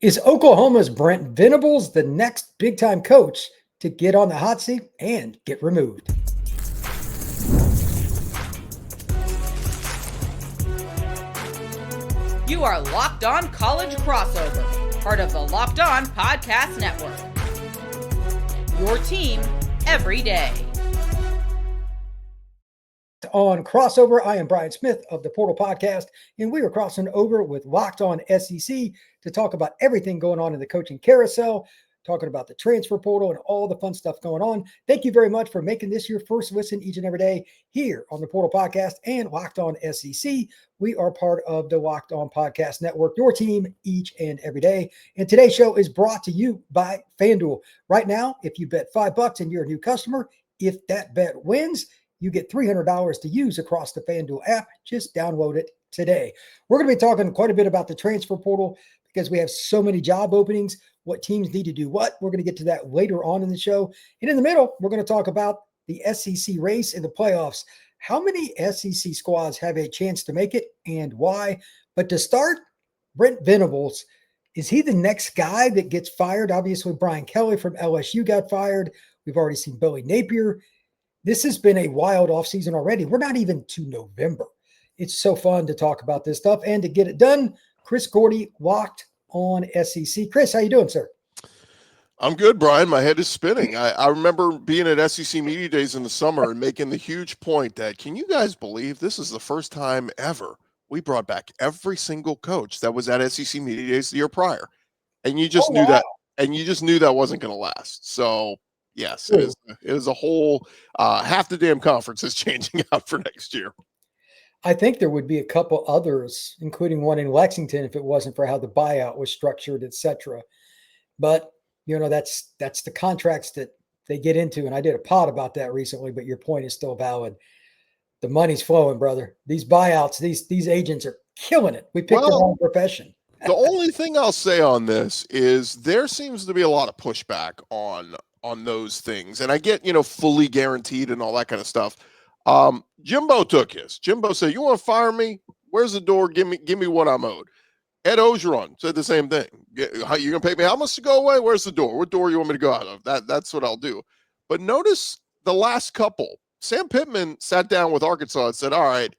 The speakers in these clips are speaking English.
Is Oklahoma's Brent Venables the next big-time coach to get on the hot seat and get removed? You are Locked On College Crossover, part of the Locked On Podcast Network. Your team every day. On Crossover, I am Brian Smith of the Portal Podcast, and we are crossing over with Locked On SEC to talk about everything going on in the coaching carousel, talking about the transfer portal and all the fun stuff going on. Thank you very much for making this your first listen each and every day here on the Portal Podcast and Locked On SEC. We are part of the Locked On Podcast Network, your team each and every day. And today's show is brought to you by FanDuel. Right now, if you bet $5 and you're a new customer, if that bet wins, you get $300 to use across the FanDuel app. Just download it today. We're going to be talking quite a bit about the transfer portal because we have so many job openings, what teams need to do what. We're going to get to that later on in the show. And in the middle, we're going to talk about the SEC race in the playoffs. How many SEC squads have a chance to make it and why? But to start, Brent Venables, is he the next guy that gets fired? Obviously, Brian Kelly from LSU got fired. We've already seen Billy Napier. This has been a wild offseason already. We're not even to November. It's so fun to talk about this stuff and to get it done. Chris Gordy, Locked On SEC. Chris, how you doing, sir? I'm good, Brian. My head is spinning. I remember being at SEC Media Days in the summer and making the huge point that, can you guys believe this is the first time ever we brought back every single coach that was at SEC Media Days the year prior? And you just knew that, and you just knew that wasn't going to last. So yes, it is a whole half the damn conference is changing out for next year. I think there would be a couple others, including one in Lexington, if it wasn't for how the buyout was structured, et cetera. But, you know, that's the contracts that they get into. And I did a pod about that recently, but your point is still valid. The money's flowing, brother. These buyouts, these agents are killing it. We picked the wrong profession. The only thing I'll say on this is there seems to be a lot of pushback on those things. And I get, fully guaranteed and all that kind of stuff. Jimbo took his. Jimbo said, you want to fire me? Where's the door? Give me what I'm owed. Ed Ogeron said the same thing. You're going to pay me how much to go away? Where's the door? What door you want me to go out of? That's what I'll do. But notice the last couple. Sam Pittman sat down with Arkansas and said, all right,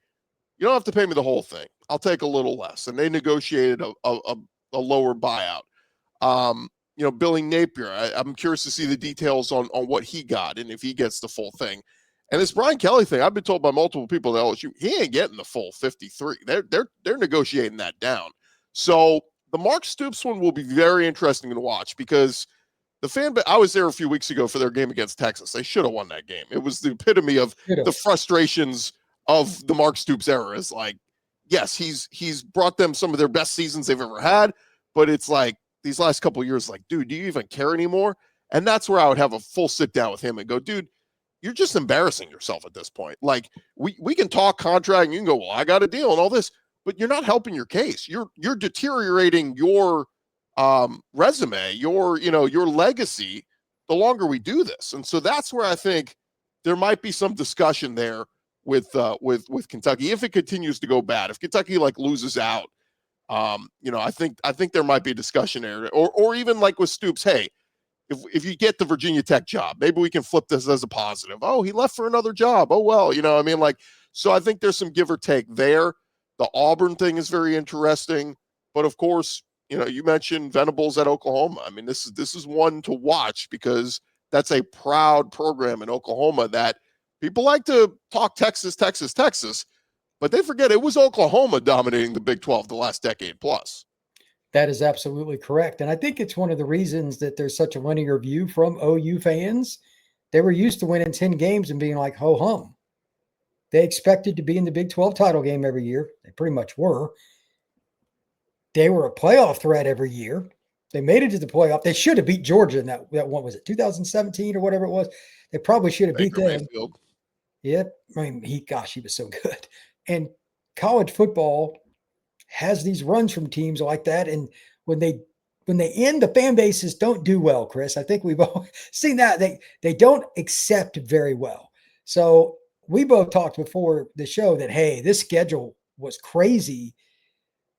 you don't have to pay me the whole thing. I'll take a little less. And they negotiated a lower buyout. Billy Napier, I'm curious to see the details on what he got and if he gets the full thing. And this Brian Kelly thing, I've been told by multiple people at LSU, he ain't getting the full 53. They're negotiating that down. So the Mark Stoops one will be very interesting to watch because I was there a few weeks ago for their game against Texas. They should have won that game. It was the epitome of the frustrations of the Mark Stoops era. Is like, yes, he's brought them some of their best seasons they've ever had, but it's like these last couple of years, like, dude, do you even care anymore? And that's where I would have a full sit down with him and go, dude, you're just embarrassing yourself at this point. Like we can talk contract and you can go, well, I got a deal and all this, but you're not helping your case. You're deteriorating your resume, your legacy the longer we do this. And so that's where I think there might be some discussion there with Kentucky if it continues to go bad. If Kentucky loses out, I think there might be a discussion there, or even like with Stoops. Hey, if you get the Virginia Tech job, maybe we can flip this as a positive. Oh, he left for another job. Oh, well, so I think there's some give or take there. The Auburn thing is very interesting, but of course, you mentioned Venables at Oklahoma. I mean, this is one to watch because that's a proud program in Oklahoma that people like to talk Texas, but they forget it was Oklahoma dominating the Big 12 the last decade plus. That is absolutely correct. And I think it's one of the reasons that there's such a linear view from OU fans. They were used to winning 10 games and being like, ho hum. They expected to be in the Big 12 title game every year. They pretty much were. They were a playoff threat every year. They made it to the playoff. They should have beat Georgia in that one, was it 2017 or whatever it was? They probably should have beat them. Mayfield. Yeah. I mean, he was so good. And college football has these runs from teams like that. And when they end, the fan bases don't do well, Chris. I think we've all seen that. They don't accept very well. So we both talked before the show that, hey, this schedule was crazy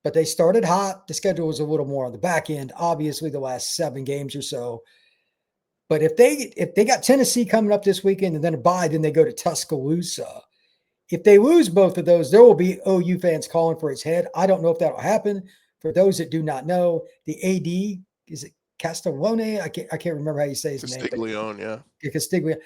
but they started hot. The schedule was a little more on the back end, obviously the last 7 games or so. But if they got Tennessee coming up this weekend and then a bye, then they go to Tuscaloosa. If they lose both of those, there will be OU fans calling for his head. I don't know if that'll happen. For those that do not know, the AD, is it Castellone? I can't remember how you say his name. Castiglione, yeah. Castiglione.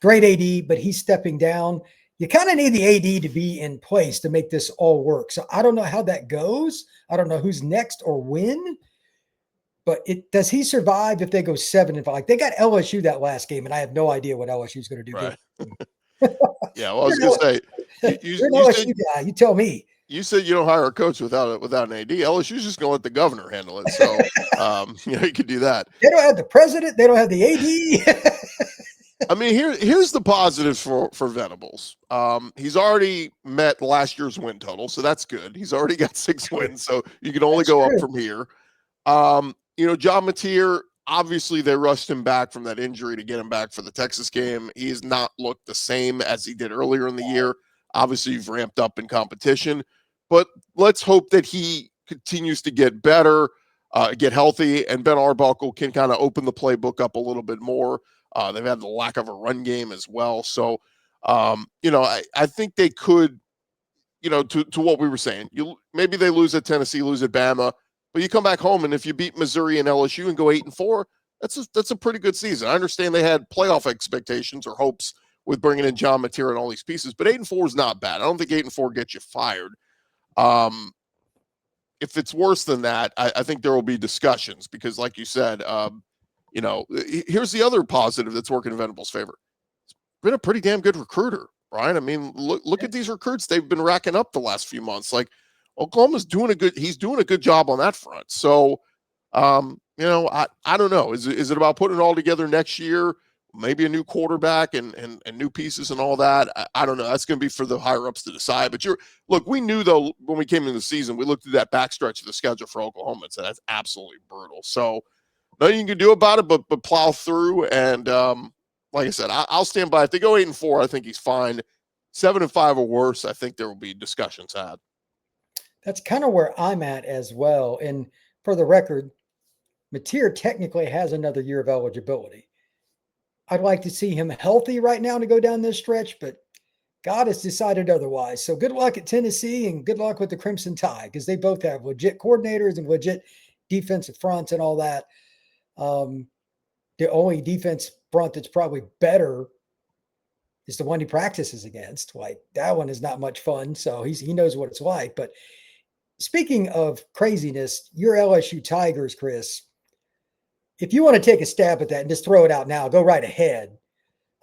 Great AD, but he's stepping down. You kind of need the AD to be in place to make this all work. So I don't know how that goes. I don't know who's next or when. But does he survive if they go 7-5? Like they got LSU that last game, and I have no idea what LSU is going to do. Right. Yeah, well, I was going to say, you're an LSU guy. You tell me. You said you don't hire a coach without an AD. LSU's just going to let the governor handle it. So, you could do that. They don't have the president. They don't have the AD. I mean, here's the positives for Venables. He's already met last year's win total, so that's good. He's already got 6 wins, so you can only go up from here. John Mateer, obviously they rushed him back from that injury to get him back for the Texas game. He has not looked the same as he did earlier in the year. Obviously, you've ramped up in competition, but let's hope that he continues to get better, get healthy, and Ben Arbuckle can kind of open the playbook up a little bit more. They've had the lack of a run game as well. So, I think they could, to what we were saying, maybe they lose at Tennessee, lose at Bama, but you come back home, and if you beat Missouri and LSU and go 8-4, that's a pretty good season. I understand they had playoff expectations or hopes with bringing in John Mateer and all these pieces, but 8-4 is not bad. I don't think 8-4 gets you fired. If it's worse than that, I think there will be discussions because, like you said, here's the other positive that's working in Venables' favor. It's been a pretty damn good recruiter, Brian. I mean, look at these recruits they've been racking up the last few months. Like Oklahoma's doing a good job on that front. So, I don't know. Is it about putting it all together next year? Maybe a new quarterback and new pieces and all that. I don't know. That's going to be for the higher ups to decide. But we knew though when we came into the season, we looked at that backstretch of the schedule for Oklahoma and said that's absolutely brutal. So nothing you can do about it, but plow through. And like I said, I'll stand by. If they go 8-4, I think he's fine. 7-5 or worse, I think there will be discussions had. That's kind of where I'm at as well. And for the record, Mateer technically has another year of eligibility. I'd like to see him healthy right now to go down this stretch, but God has decided otherwise. So good luck at Tennessee and good luck with the Crimson Tide because they both have legit coordinators and legit defensive fronts and all that. The only defense front that's probably better is the one he practices against. Like that one is not much fun. So he knows what it's like. But speaking of craziness, your LSU Tigers, Chris, if you want to take a stab at that and just throw it out now, go right ahead.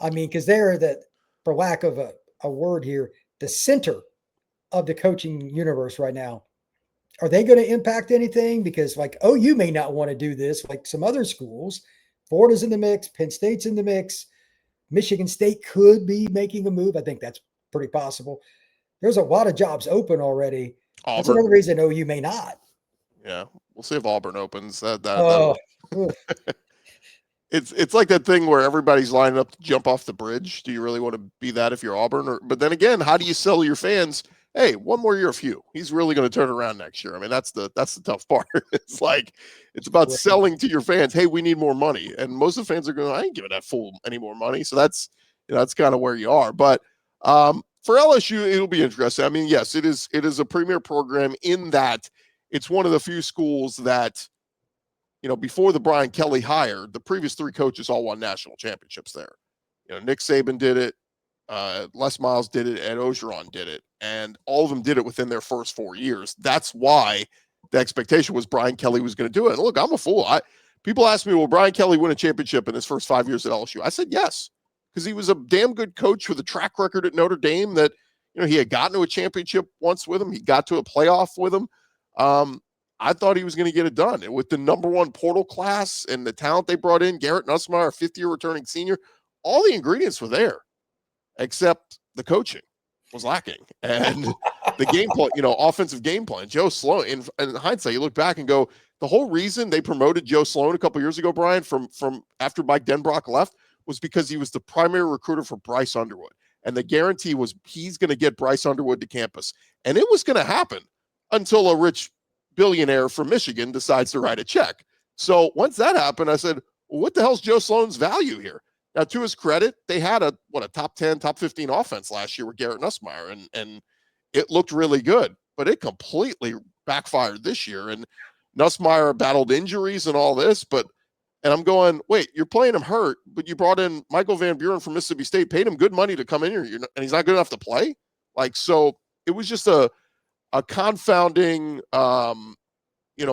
I mean, because they're for lack of a word here, the center of the coaching universe right now. Are they going to impact anything? Because like OU may not want to do this like some other schools. Florida's in the mix. Penn State's in the mix. Michigan State could be making a move. I think that's pretty possible. There's a lot of jobs open already. Auburn. That's another reason OU may not. Yeah, we'll see if Auburn opens. It's like that thing where everybody's lining up to jump off the bridge. Do you really want to be that if you're Auburn? But then again, how do you sell your fans? Hey, one more year of Hugh. He's really going to turn around next year. I mean, that's the tough part. It's about selling to your fans. Hey, we need more money, and most of the fans are going, I ain't giving that fool any more money. So that's kind of where you are. But for LSU, it'll be interesting. I mean, yes, it is a premier program in that it's one of the few schools that, before the Brian Kelly hire, the previous 3 coaches all won national championships there. Nick Saban did it. Les Miles did it. Ed Ogeron did it. And all of them did it within their first 4 years. That's why the expectation was Brian Kelly was going to do it. And look, I'm a fool. People ask me, will Brian Kelly win a championship in his first 5 years at LSU? I said yes, because he was a damn good coach with a track record at Notre Dame that, he had gotten to a championship once with him. He got to a playoff with him. I thought he was going to get it done. And with the number 1 portal class and the talent they brought in, Garrett Nussmeier, a 5th-year returning senior, all the ingredients were there, except the coaching was lacking. And the game plan, offensive game plan. Joe Sloan, in hindsight, you look back and go, the whole reason they promoted Joe Sloan a couple years ago, Brian, from after Mike Denbrock left, was because he was the primary recruiter for Bryce Underwood. And the guarantee was he's going to get Bryce Underwood to campus. And it was going to happen until a rich billionaire from Michigan decides to write a check. So once that happened, I said, well, what the hell's Joe Sloan's value here? Now, to his credit, they had a top 10, top 15 offense last year with Garrett Nussmeier, and it looked really good, but it completely backfired this year. And Nussmeier battled injuries and all this, and I'm going, wait, you're playing him hurt, but you brought in Michael Van Buren from Mississippi State, paid him good money to come in here, and he's not good enough to play? Like, so it was just a confounding,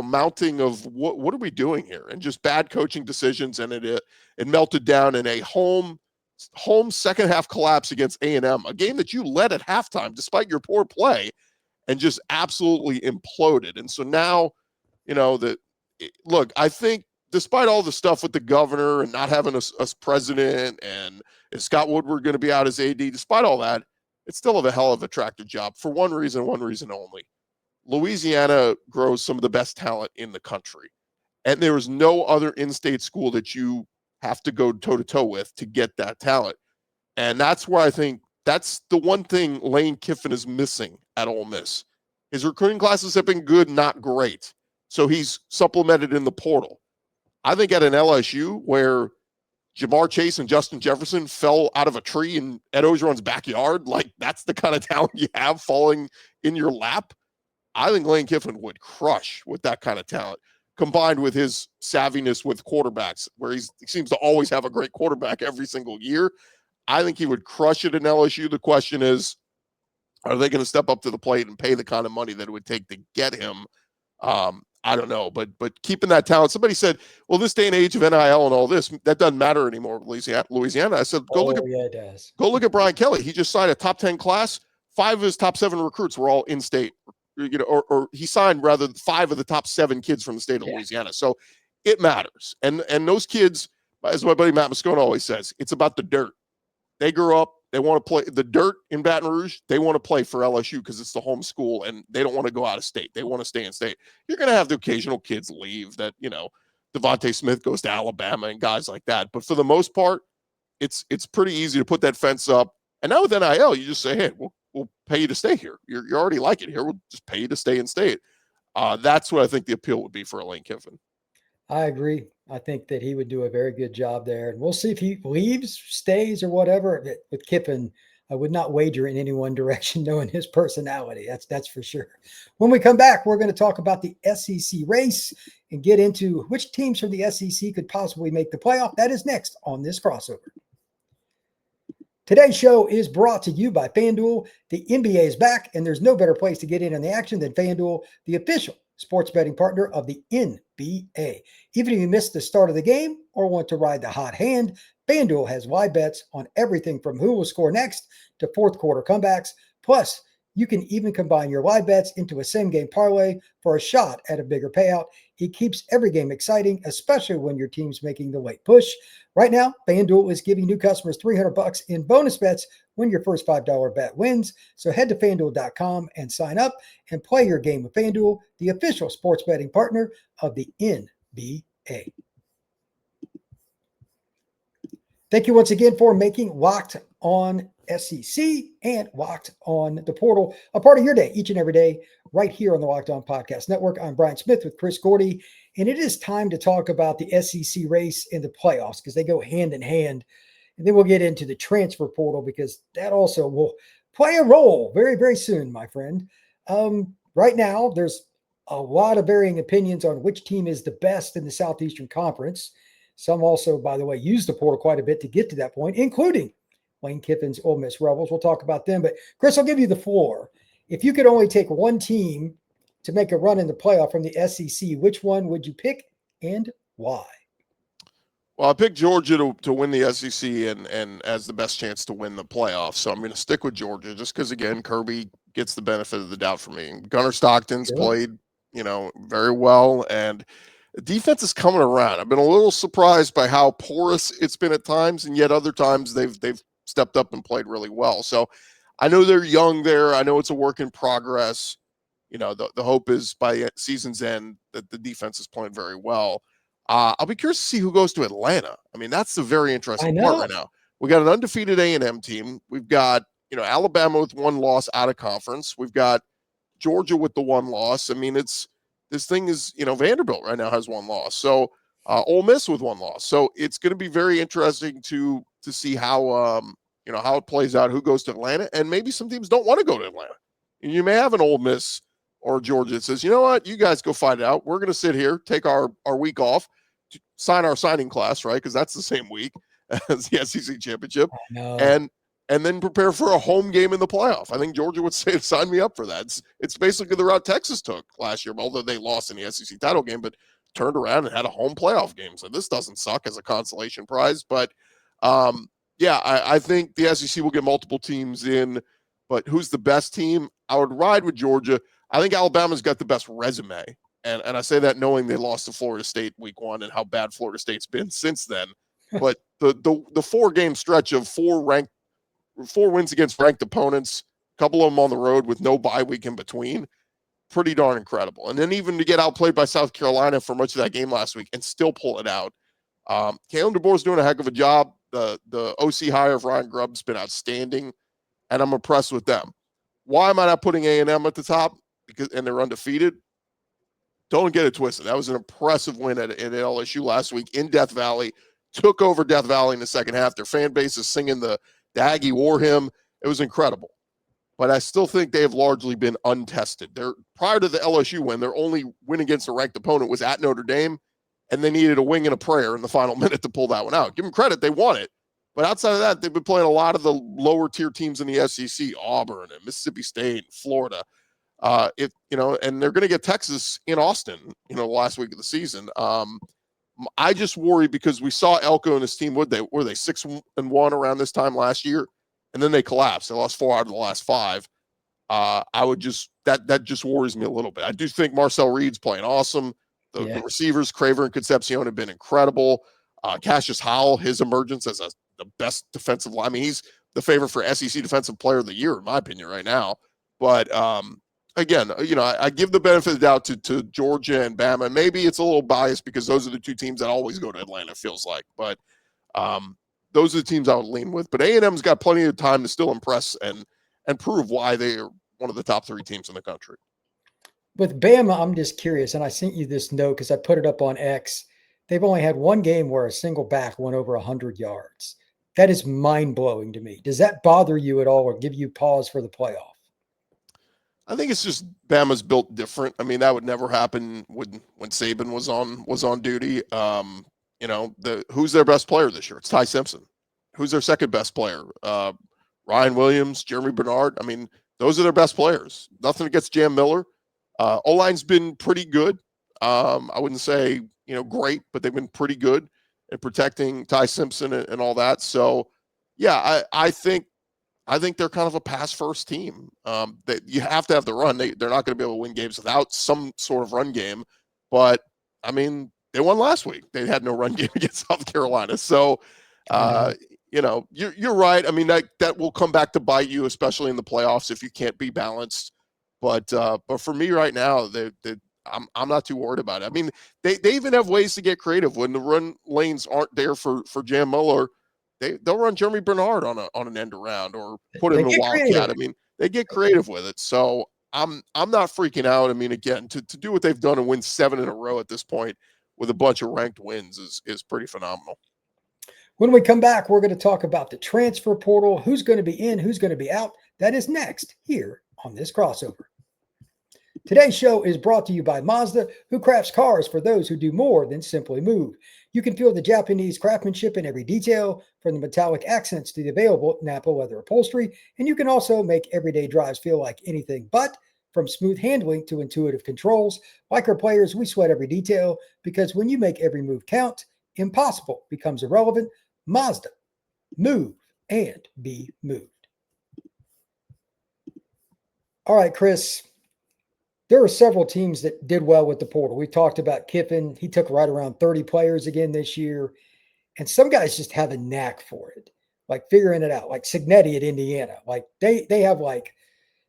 mounting of what are we doing here? And just bad coaching decisions, and it melted down in a home second half collapse against A&M, a game that you led at halftime despite your poor play, and just absolutely imploded. And so now, look, I think despite all the stuff with the governor and not having a president, and is Scott Woodward going to be out as AD, despite all that, it's still a hell of a tractor job for one reason only. Louisiana grows some of the best talent in the country, and there is no other in-state school that you have to go toe-to-toe with to get that talent. And that's where I think that's the one thing Lane Kiffin is missing at Ole Miss. His recruiting classes have been good, not great. So he's supplemented in the portal. I think at an LSU where Jamar Chase and Justin Jefferson fell out of a tree in Ed Ogeron's backyard, like that's the kind of talent you have falling in your lap. I think Lane Kiffin would crush with that kind of talent, combined with his savviness with quarterbacks, where he seems to always have a great quarterback every single year. I think he would crush it in LSU. The question is, are they going to step up to the plate and pay the kind of money that it would take to get him? I don't know, but keeping that talent. Somebody said, well, this day and age of NIL and all this, that doesn't matter anymore. Louisiana. I said, go look at Brian Kelly. He just signed a top 10 class. 5 of his top 7 recruits were all in-state. Or he signed rather 5 of the top 7 kids from the state of Louisiana. So it matters. And those kids, as my buddy Matt Moscone always says, it's about the dirt. They grew up, they want to play the dirt in Baton Rouge. They want to play for LSU because it's the home school, and they don't want to go out of state. They want to stay in state. You're going to have the occasional kids leave that, Devontae Smith goes to Alabama and guys like that. But for the most part, it's pretty easy to put that fence up. And now with NIL, you just say, hey, we'll pay you to stay here. You already like it here. We'll just pay you to stay in state. That's what I think the appeal would be for Lane Kiffin. I agree. I think that he would do a very good job there. And we'll see if he leaves, stays, or whatever. With Kiffin, I would not wager in any one direction, knowing his personality. That's for sure. When we come back, we're going to talk about the SEC race and get into which teams from the SEC could possibly make the playoff. That is next on this crossover. Today's show is brought to you by FanDuel. The NBA is back, and there's no better place to get in on the action than FanDuel, the official sports betting partner of the NBA. Even if you missed the start of the game or want to ride the hot hand, FanDuel has live bets on everything from who will score next to fourth quarter comebacks. Plus, you can even combine your live bets into a same-game parlay for a shot at a bigger payout. It keeps every game exciting, especially when your team's making the late push. Right now, FanDuel is giving new customers $300 in bonus bets when your first $5 bet wins. So head to FanDuel.com and sign up and play your game with FanDuel, the official sports betting partner of the NBA. Thank you once again for making Locked On SEC and Locked On the Portal a part of your day each and every day right here on the Locked On Podcast Network. I'm Brian Smith with Chris Gordy, and it is time to talk about the SEC race in the playoffs because they go hand in hand. And then we'll get into the transfer portal because that also will play a role very, very soon, my friend. Right now, there's a lot of varying opinions on which team is the best in the Southeastern Conference. Some also, by the way, use the portal quite a bit to get to that point, including Lane Kiffin's Ole Miss Rebels. We'll talk about them. But, Chris, I'll give you the floor. If you could only take one team to make a run in the playoff from the SEC, which one would you pick and why? Well, I picked Georgia to win the SEC and as the best chance to win the playoffs. So I'm going to stick with Georgia just because, again, Kirby gets the benefit of the doubt for me. Gunnar Stockton's played, very well, and the defense is coming around. I've been a little surprised by how porous it's been at times, and yet other times they've stepped up and played really well. So I know they're young there. I know it's a work in progress. The hope is by season's end that the defense is playing very well. I'll be curious to see who goes to Atlanta. I mean, that's the very interesting part right now. We got an undefeated A&M team. We've got, Alabama with one loss out of conference. We've got Georgia with the one loss. I mean, it's this thing is, Vanderbilt right now has one loss. So Ole Miss with one loss. So it's going to be very interesting to see how, how it plays out, who goes to Atlanta. And maybe some teams don't want to go to Atlanta. You may have an Ole Miss or Georgia that says, you know what, you guys go find it out. We're going to sit here, take our week off, sign our signing class, right? Because that's the same week as the SEC championship. And then prepare for a home game in the playoff. I think Georgia would say, sign me up for that. It's basically the route Texas took last year, although they lost in the SEC title game, but turned around and had a home playoff game. So this doesn't suck as a consolation prize. But, I think the SEC will get multiple teams in. But who's the best team? I would ride with Georgia. I think Alabama's got the best resume. And I say that knowing they lost to Florida State week 1 and how bad Florida State's been since then. But the 4-game stretch of 4 wins against ranked opponents, a couple of them on the road with no bye week in between, pretty darn incredible. And then even to get outplayed by South Carolina for much of that game last week and still pull it out. Kalen DeBoer's doing a heck of a job. The OC hire of Ryan Grubb's been outstanding, and I'm impressed with them. Why am I not putting A&M at the top? And they're undefeated. Don't get it twisted. That was an impressive win at LSU last week in Death Valley. Took over Death Valley in the second half. Their fan base is singing the Aggie war hymn. It was incredible. But I still think they have largely been untested. Prior to the LSU win, their only win against a ranked opponent was at Notre Dame, and they needed a wing and a prayer in the final minute to pull that one out. Give them credit, they won it. But outside of that, they've been playing a lot of the lower tier teams in the SEC, Auburn and Mississippi State, and Florida. And they're going to get Texas in Austin, the last week of the season. I just worry because we saw Elko and his team, were they 6-1 around this time last year, and then they collapsed. They lost 4 out of the last 5. That just worries me a little bit. I do think Marcel Reed's playing awesome. The receivers, Craver and Concepcion, have been incredible. Cassius Howell, his emergence as the best defensive line. I mean, he's the favorite for SEC Defensive Player of the Year, in my opinion, right now. But again, I give the benefit of the doubt to Georgia and Bama. Maybe it's a little biased because those are the 2 teams that always go to Atlanta, it feels like. But those are the teams I would lean with. But A&M's got plenty of time to still impress and prove why they are one of the top 3 teams in the country. With Bama, I'm just curious, and I sent you this note because I put it up on X. They've only had one game where a single back went over 100 yards. That is mind-blowing to me. Does that bother you at all or give you pause for the playoff? I think it's just Bama's built different. I mean, that would never happen when Saban was on duty. Who's their best player this year? It's Ty Simpson. Who's their second best player? Ryan Williams, Jeremy Bernard. I mean, those are their best players. Nothing against Jam Miller. O-line's been pretty good. I wouldn't say, great, but they've been pretty good at protecting Ty Simpson and all that. So, yeah, I think they're kind of a pass-first team. That you have to have the run. They're not going to be able to win games without some sort of run game. But, I mean, they won last week. They had no run game against South Carolina. So, you're right. I mean, that will come back to bite you, especially in the playoffs if you can't be balanced. But for me right now, I'm not too worried about it. I mean, they even have ways to get creative when the run lanes aren't there for Jam Miller. They'll run Jeremy Bernard on an end around or put him in a wildcat. I mean, they get creative with it. So I'm not freaking out. I mean, again, to do what they've done and win 7 in a row at this point with a bunch of ranked wins is pretty phenomenal. When we come back, we're going to talk about the transfer portal, who's going to be in, who's going to be out. That is next here on this crossover. Today's show is brought to you by Mazda, who crafts cars for those who do more than simply move. You can feel the Japanese craftsmanship in every detail, from the metallic accents to the available Napa leather upholstery, and you can also make everyday drives feel like anything but. From smooth handling to intuitive controls, like our players, we sweat every detail because when you make every move count, impossible becomes irrelevant. Mazda, move and be moved. All right, Chris. There are several teams that did well with the portal. We talked about Kiffin. He took right around 30 players again this year. And some guys just have a knack for it, like figuring it out, like Signetti at Indiana. Like they have like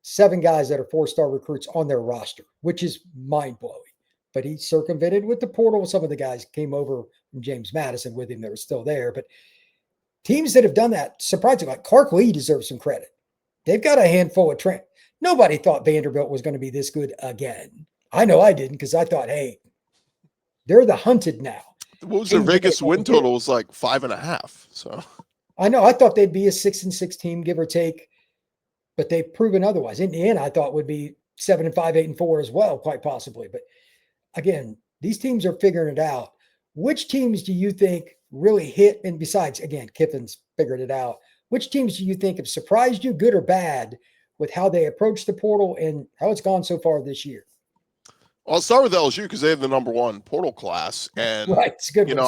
7 guys that are 4-star recruits on their roster, which is mind-blowing. But he circumvented with the portal. Some of the guys came over from James Madison with him that were still there. But teams that have done that, surprisingly, like Clark Lee deserves some credit. They've got a handful of Nobody thought Vanderbilt was going to be this good again. I know I didn't because I thought, hey, they're the hunted now. What was their Vegas win total? Was like 5.5. So I know I thought they'd be a 6-6 team, give or take, but they've proven otherwise. In the end, I thought would be 7-5, 8-4 as well, quite possibly. But again, these teams are figuring it out. Which teams do you think really hit? And besides, again, Kiffin's figured it out. Which teams do you think have surprised you, good or bad, with how they approach the portal and how it's gone so far this year? well, I'll start with LSU because they have the number one portal class, and Right, it's a good.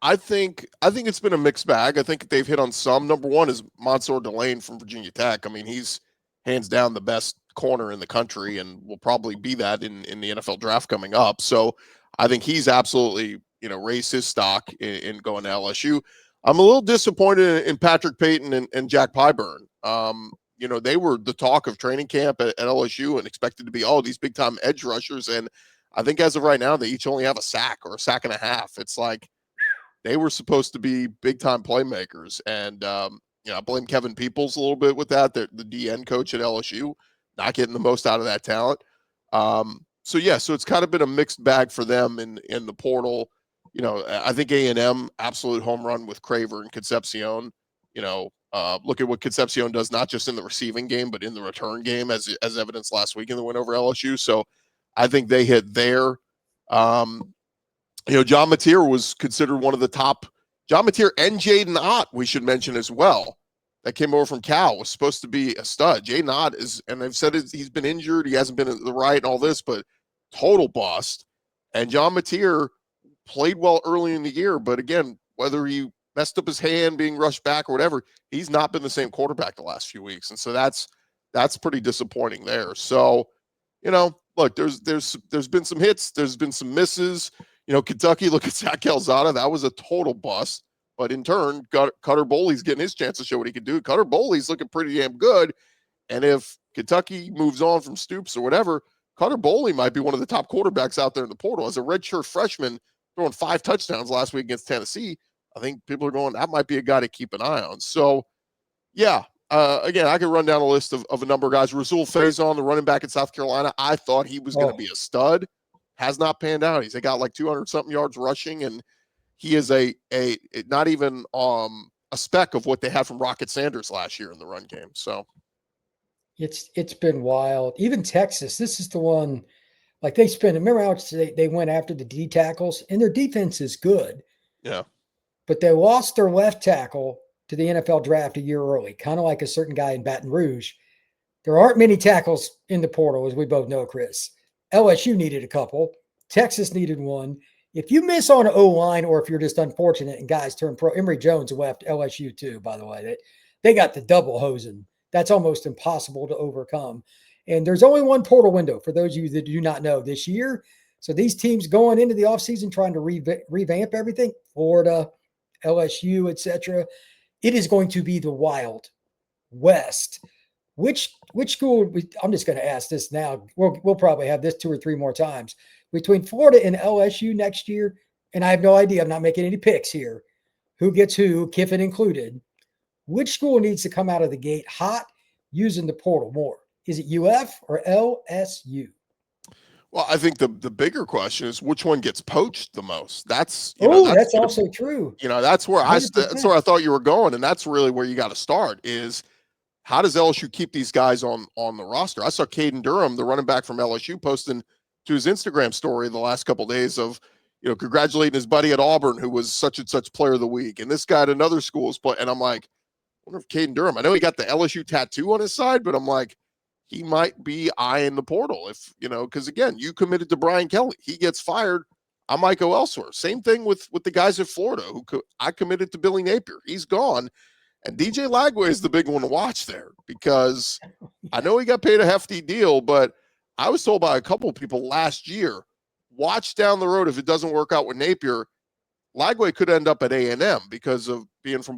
I think it's been a mixed bag. I think they've hit on some. Number one is Mansour Delane from Virginia Tech. I mean, he's hands down the best corner in the country and will probably be that in the NFL draft coming up. So I think he's absolutely, raised his stock in going to LSU. I'm a little disappointed in Patrick Payton and Jack Pyburn. They were the talk of training camp at LSU and expected to be, these big time edge rushers. And I think as of right now, they each only have a sack or a sack and a half. It's like they were supposed to be big time playmakers. And, I blame Kevin Peoples a little bit with that. The DN coach at LSU, not getting the most out of that talent. So it's kind of been a mixed bag for them in the portal. I think A&M, absolute home run with Craver and Concepcion. Look at what Concepcion does, not just in the receiving game, but in the return game, as evidenced last week in the win over LSU. So I think they hit there. John Mateer was considered one of the top. John Mateer and Jaden Ott, we should mention as well, that came over from Cal, was supposed to be a stud. Jaden Ott is, and they've said he's been injured. He hasn't been at the right and all this, but total bust. And John Mateer played well early in the year, but again, whether he messed up his hand being rushed back or whatever, he's not been the same quarterback the last few weeks. And so that's pretty disappointing there. So, look, there's been some hits, there's been some misses. Kentucky, look at Zach Calzada. That was a total bust. But in turn, Cutter Boley's getting his chance to show what he can do. Cutter Boley's looking pretty damn good. And if Kentucky moves on from Stoops or whatever, Cutter Boley might be one of the top quarterbacks out there in the portal. As a redshirt freshman throwing 5 touchdowns last week against Tennessee, I think people are going, that might be a guy to keep an eye on. So, again, I could run down a list of a number of guys. Rasul Faison, the running back in South Carolina, I thought he was going to be a stud. Has not panned out. He's got like 200-something yards rushing, and he is not even a speck of what they had from Rocket Sanders last year in the run game. So it's been wild. Even Texas, this is the one, like remember how they went after the D tackles, and their defense is good. Yeah. But they lost their left tackle to the NFL draft a year early, kind of like a certain guy in Baton Rouge. There aren't many tackles in the portal, as we both know, Chris. LSU needed a couple. Texas needed one. If you miss on an O-line, or if you're just unfortunate and guys turn pro, Emory Jones left LSU too, by the way. They got the double hosing. That's almost impossible to overcome. And there's only one portal window for those of you that do not know this year. So these teams going into the offseason trying to revamp everything, Florida, LSU, etc. It is going to be the Wild West. Which school? I'm just going to ask this now. We'll probably have this 2 or 3 more times between Florida and LSU next year. And I have no idea. I'm not making any picks here. Who gets who, Kiffin included. Which school needs to come out of the gate hot using the portal more? Is it UF or LSU? Well, I think the bigger question is which one gets poached the most. That's also true. That's where I thought you were going, and that's really where you got to start. Is how does LSU keep these guys on the roster? I saw Caden Durham, the running back from LSU, posting to his Instagram story the last couple of days of congratulating his buddy at Auburn who was such and such player of the week, and this guy at another school is and I'm like, I wonder if Caden Durham. I know he got the LSU tattoo on his side, but I'm like, he might be eyeing the portal if, because again, you committed to Brian Kelly. He gets fired, I might go elsewhere. Same thing with the guys at Florida I committed to Billy Napier. He's gone. And DJ Lagway is the big one to watch there because I know he got paid a hefty deal, but I was told by a couple of people last year, watch down the road if it doesn't work out with Napier. Lagway could end up at A&M because of being from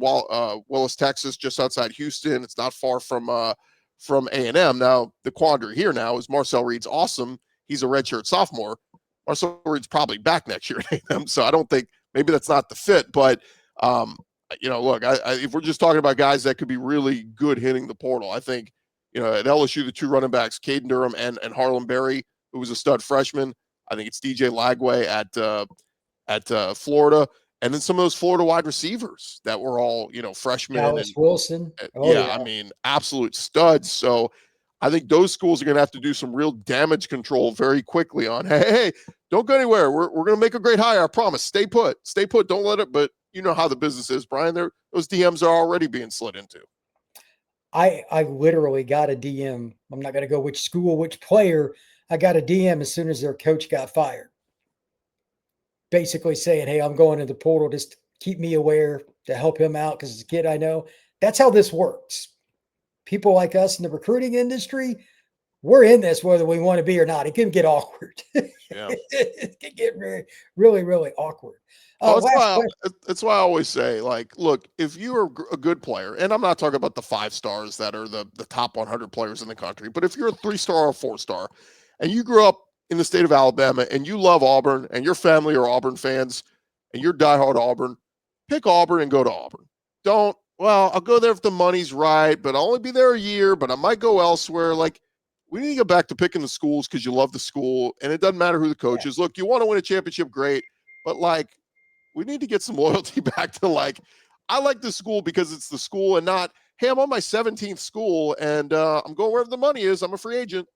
Willis, Texas, just outside Houston. It's not far from A&M. Now, the quandary here now is Marcel Reed's awesome. He's a redshirt sophomore. Marcel Reed's probably back next year at A&M, so I don't think maybe that's not the fit. But, look, if we're just talking about guys that could be really good hitting the portal, I think, at LSU, the 2 running backs, Caden Durham and Harlan Berry, who was a stud freshman. I think it's DJ Lagway at Florida. And then some of those Florida wide receivers that were all, freshmen. Dallas Wilson. I mean, absolute studs. So I think those schools are going to have to do some real damage control very quickly on, hey, don't go anywhere. We're going to make a great hire. I promise. Stay put. Stay put. Don't let it. But you know how the business is, Brian. Those DMs are already being slid into. I literally got a DM. I'm not going to go which school, which player. I got a DM as soon as their coach got fired. Basically saying, hey, I'm going to the portal. Just keep me aware to help him out because it's a kid I know. That's how this works. People like us in the recruiting industry, we're in this whether we want to be or not. It can get awkward. Yeah. It can get really, really awkward. That's why I always say, like, look, if you're a good player, and I'm not talking about the 5 stars that are the top 100 players in the country, but if you're a 3-star or 4-star and you grew up in the state of Alabama and you love Auburn and your family are Auburn fans and you're diehard Auburn, pick Auburn and go to Auburn. I'll go there if the money's right, but I'll only be there a year, but I might go elsewhere. Like, we need to get back to picking the schools because you love the school and it doesn't matter who the coach is. Look, you want to win a championship, great, but like, we need to get some loyalty back to like, I like the school because it's the school and not, hey, I'm on my 17th school and I'm going wherever the money is. I'm a free agent.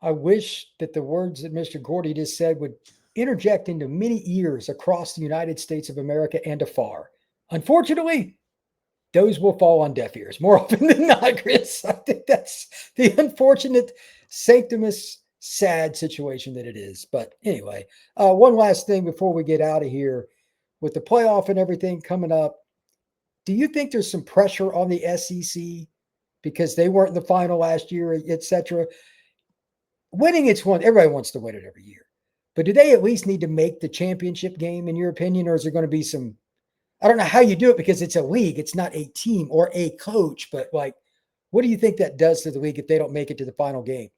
I wish that the words that Mr. Gordy just said would interject into many ears across the United States of America and afar. Unfortunately, those will fall on deaf ears more often than not, Chris. I think that's the unfortunate, sanctimous, sad situation that it is. But anyway, one last thing before we get out of here. With the playoff and everything coming up, do you think there's some pressure on the SEC because they weren't in the final last year, et cetera? Winning, it's one. Everybody wants to win it every year. But do they at least need to make the championship game, in your opinion? Or is there going to be some, I don't know how you do it because it's a league. It's not a team or a coach. But like, what do you think that does to the league if they don't make it to the final game?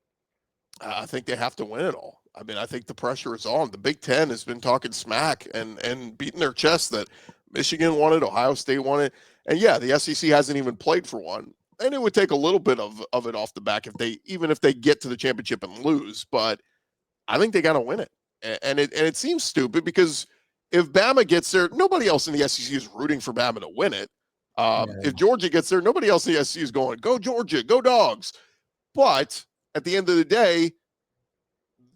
I think they have to win it all. I mean, I think the pressure is on. The Big Ten has been talking smack and beating their chest that Michigan won it, Ohio State won it. And yeah, the SEC hasn't even played for one. And it would take a little bit of it off the back even if they get to the championship and lose. But I think they got to win it. And it seems stupid because if Bama gets there, nobody else in the SEC is rooting for Bama to win it. If Georgia gets there, nobody else in the SEC is going, go Georgia, go Dogs. But at the end of the day,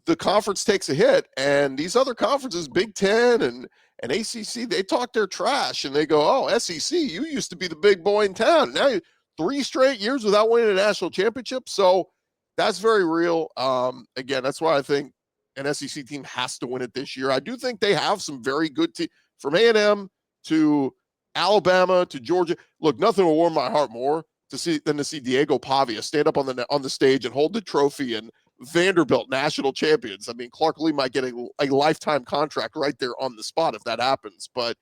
the conference takes a hit, and these other conferences, Big Ten and ACC, they talk their trash, and they go, oh, SEC, you used to be the big boy in town. Now 3 straight years without winning a national championship. So that's very real. Again, that's why I think an SEC team has to win it this year. I do think they have some very good teams from A&M to Alabama to Georgia. Look, nothing will warm my heart more than to see Diego Pavia stand up on the stage and hold the trophy and Vanderbilt national champions. I mean, Clark Lee might get a lifetime contract right there on the spot if that happens. But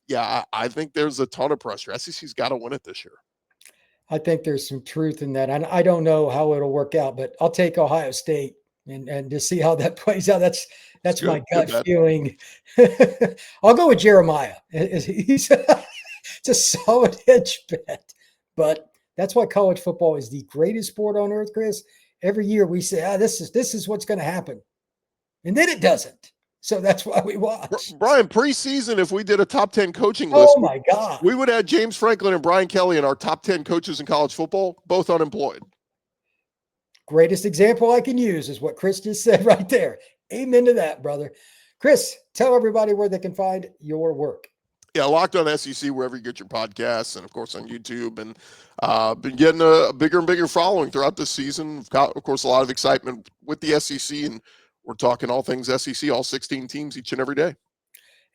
yeah, I think there's a ton of pressure. SEC's got to win it this year. I think there's some truth in that. And I don't know how it'll work out, but I'll take Ohio State and to see how that plays out. That's my gut feeling. I'll go with Jeremiah. It's a solid edge bet. But that's why college football is the greatest sport on earth, Chris. Every year we say, this is what's going to happen. And then it doesn't. So that's why we watch. Brian, preseason, if we did a top 10 coaching list, oh my God, we would have James Franklin and Brian Kelly in our top 10 coaches in college football, both unemployed. Greatest example I can use is what Chris just said right there. Amen to that, brother. Chris, tell everybody where they can find your work. Yeah, Locked On SEC, wherever you get your podcasts, and of course on YouTube. And been getting a bigger and bigger following throughout this season. We've got, of course, a lot of excitement with the SEC, and we're talking all things SEC, all 16 teams each and every day.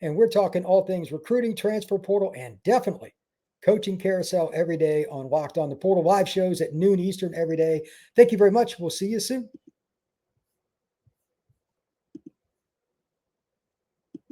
And we're talking all things recruiting, transfer portal, and definitely coaching carousel every day on Locked On the Portal live shows at noon Eastern every day. Thank you very much. We'll see you soon.